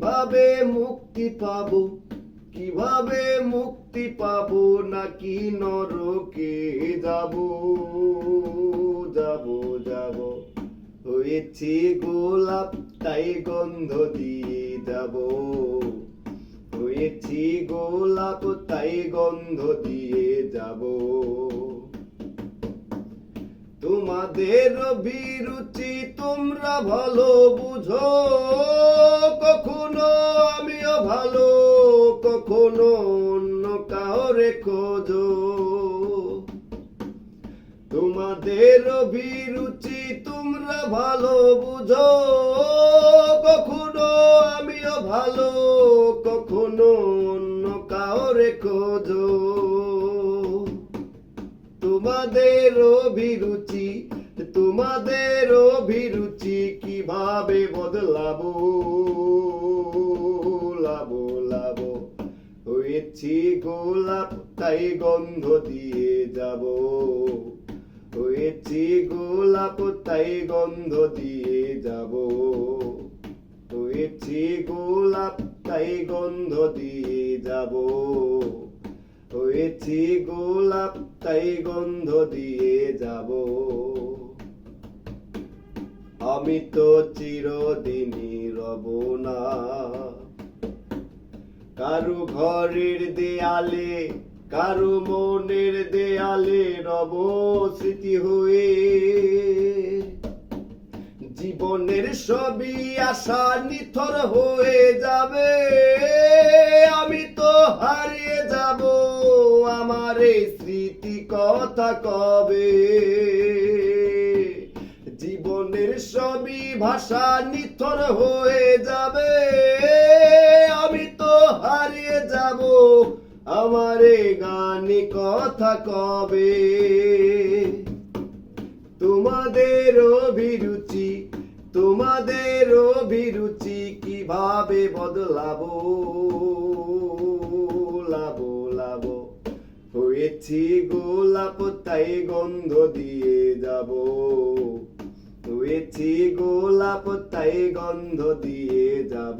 কিভাবে মুক্তি পাবো, কিভাবে মুক্তি পাবো, নাকি নরকে যাব যাব যাব। হয়েছি গোলাপ তাই গন্ধ দিয়ে যাব, হয়েছি গোলাপ তাই গন্ধ দিয়ে যাব। তোমাদের অভিরুচি তোমরা ভালো বুঝো, কখনো আমিও ভালো, কখনো অন্য কাউরে খোঁজো। তোমাদের অভিরুচি তোমরা ভালো বুঝো, কখনো আমিও ভালো, কখনো অন্য কাউরে খোঁজো। তোমাদের অভিরুচি, তোমাদের অভিরুচি কিভাবে বদলাবো লাবো লাবো। হয়েছি গোলাপ তাই গন্ধ দিয়ে যাব, হয়েছি গোলাপ তাই গন্ধ দিয়ে যাব, হয়েছি গোলাপ তাই গন্ধ দিয়ে যাব, হয়েছি গোলাপ তাই গন্ধ দিয়ে যাব। আমি তো চিরদিনই রব না কারু ঘরের দেয়ালে, কারু মনের দেয়ালে রব স্মৃতি হয়ে। জীবনের সবই আশা নিথর হয়ে যাবে, আমি তো হারিয়ে যাব, আমার এই স্মৃতি কথা কবে। জীবনের সবই ভাষা নিথর হয়ে যাবে, আমি তো হারিয়ে যাব, আমার এই গানে কথা কবে। তোমাদের অভিরুচি, তোমাদের অভিরুচি কিভাবে বদলাবো লাবো লাবো। হয়েছি গোলাপ তাই গন্ধ দিয়ে যাব, হয়েছি গোলাপ তাই গন্ধ দিয়ে যাব।